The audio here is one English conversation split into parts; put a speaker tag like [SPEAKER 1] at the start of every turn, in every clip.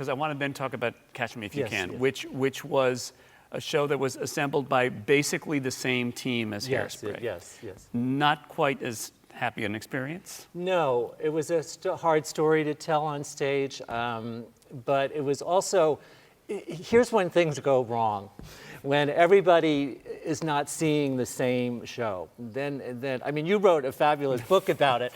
[SPEAKER 1] because I want to then talk about Catch Me If You Can,
[SPEAKER 2] yes.
[SPEAKER 1] which was a show that was assembled by basically the same team as Hairspray.
[SPEAKER 2] Yes.
[SPEAKER 1] Not quite as happy an experience?
[SPEAKER 2] No, it was a hard story to tell on stage, but it was also, here's when things go wrong. When everybody is not seeing the same show, then I mean, you wrote a fabulous book about it,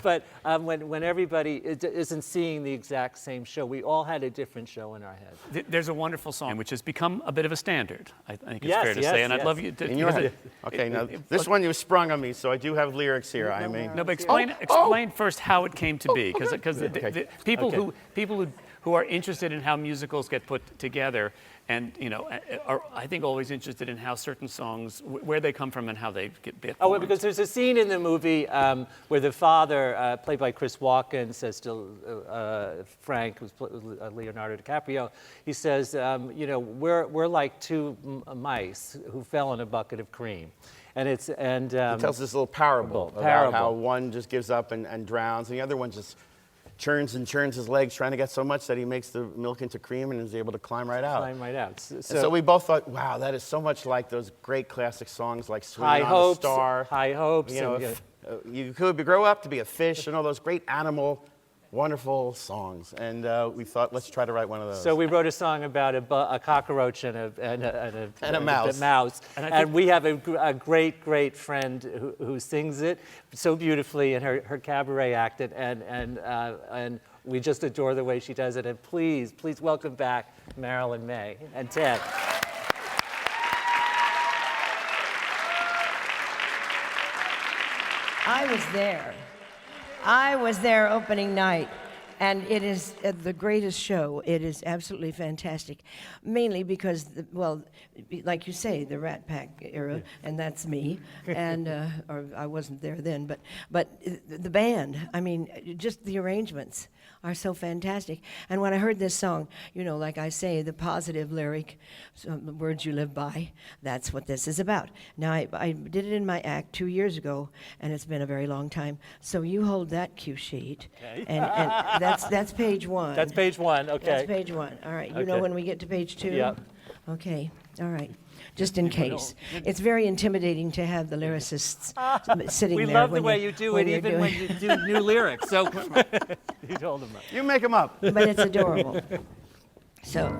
[SPEAKER 2] but when everybody isn't seeing the exact same show, we all had a different show in our head.
[SPEAKER 1] There's a wonderful song which has become a bit of a standard, I think it's fair to say, and I'd love you to...
[SPEAKER 3] In your head. Okay, now this one you sprung on me, so I do have lyrics here. I mean,
[SPEAKER 1] no, but explain first how it came to be, because people who are interested in how musicals get put together, and are I think always interested in how certain songs, where they come from and how they get formed.
[SPEAKER 2] Oh, well, because there's a scene in the movie where the father, played by Chris Walken, says to Frank, who's Leonardo DiCaprio, he says, we're like two mice who fell in a bucket of cream. And he
[SPEAKER 3] tells this little parable about how one just gives up and drowns, and the other one just churns and churns his legs, trying to get so much that he makes the milk into cream and is able to climb right out. So we both thought, wow, that is so much like those great classic songs like Swimming on a Star.
[SPEAKER 2] High Hopes.
[SPEAKER 3] You could grow up to be a fish and all those great animal, wonderful songs. And we thought, let's try to write one of those.
[SPEAKER 2] So we wrote a song about a cockroach and a
[SPEAKER 3] mouse.
[SPEAKER 2] And we have a great friend who sings it so beautifully in her cabaret act, and we just adore the way she does it. And please welcome back Marilyn Maye and Ted.
[SPEAKER 4] I was there opening night, and it is the greatest show. It is absolutely fantastic, mainly because, like you say, the Rat Pack era, and that's me, and or I wasn't there then, but the band, I mean, just the arrangements are so fantastic. And when I heard this song, like I say, the positive lyric, the words you live by, that's what this is about. Now, I did it in my act 2 years ago, and it's been a very long time. So you hold that cue sheet,
[SPEAKER 2] okay.
[SPEAKER 4] and that's page one.
[SPEAKER 2] That's page one, okay.
[SPEAKER 4] That's page one, all right. You know when we get to page two?
[SPEAKER 2] Yep.
[SPEAKER 4] Okay, all right. Just in case. It's very intimidating to have the lyricists sitting there.
[SPEAKER 2] We love the way you do it, even when you do new lyrics. So you told them up.
[SPEAKER 3] You make them up.
[SPEAKER 4] But it's adorable. So,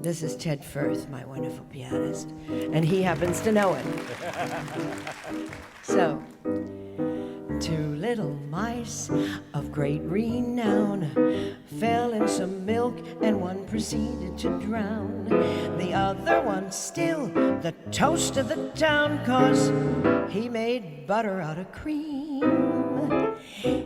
[SPEAKER 4] this is Ted Firth, my wonderful pianist, and he happens to know it. So, two little mice of great renown fell in some milk, and one proceeded to drown. The other one still the toast of the town, 'cause he made butter out of cream.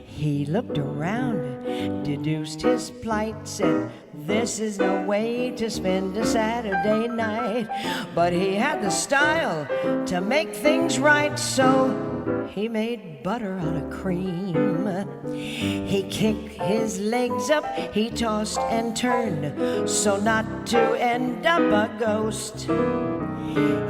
[SPEAKER 4] He looked around, deduced his plight, said, this is no way to spend a Saturday night. But he had the style to make things right, so he made butter out of cream. He kicked his legs up, he tossed and turned, so not to end up a ghost.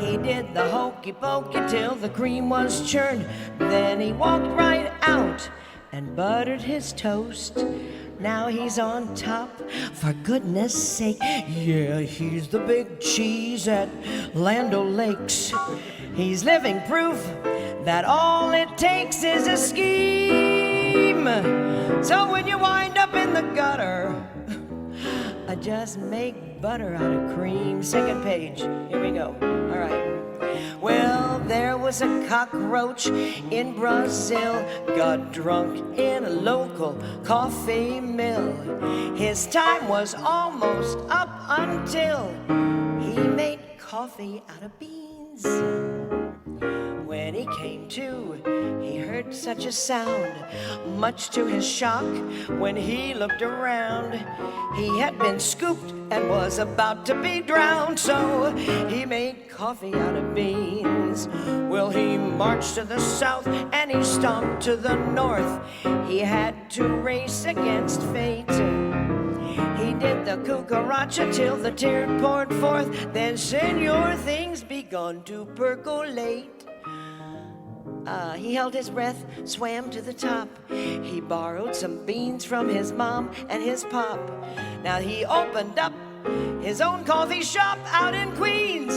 [SPEAKER 4] He did the hokey pokey till the cream was churned. Then he walked right out and buttered his toast. Now he's on top, for goodness sake. Yeah, he's the big cheese at Land O'Lakes. He's living proof that all it takes is a scheme. So when you wind up in the gutter, just make butter out of cream. Second page, here we go. All right. Well, there was a cockroach in Brazil, got drunk in a local coffee mill. His time was almost up until he made coffee out of beans. When he came to, he heard such a sound. Much to his shock, when he looked around, he had been scooped and was about to be drowned. So he made coffee out of beans. Well, he marched to the south and he stomped to the north. He had to race against fate. He did the cucaracha till the tear poured forth. Then, senor, things begun to percolate. He held his breath, swam to the top. He borrowed some beans from his mom and his pop. Now he opened up his own coffee shop out in Queens.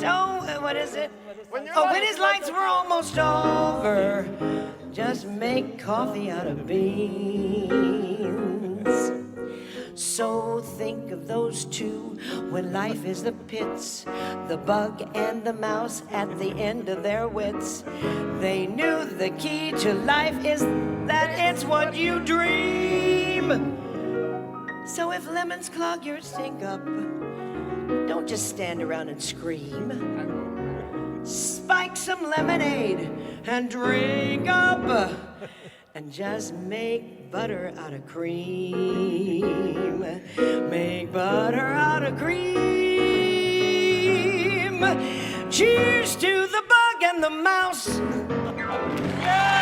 [SPEAKER 4] So, what is it? When his lights were almost over, just make coffee out of beans. So think of those two when life is the pits, the bug and the mouse at the end of their wits. They knew the key to life is that it's what you dream. So if lemons clog your sink up, don't just stand around and scream. Spike some lemonade and drink up, and just make butter out of cream. Make butter out of cream. Cheers to the bug and the mouse. Yeah!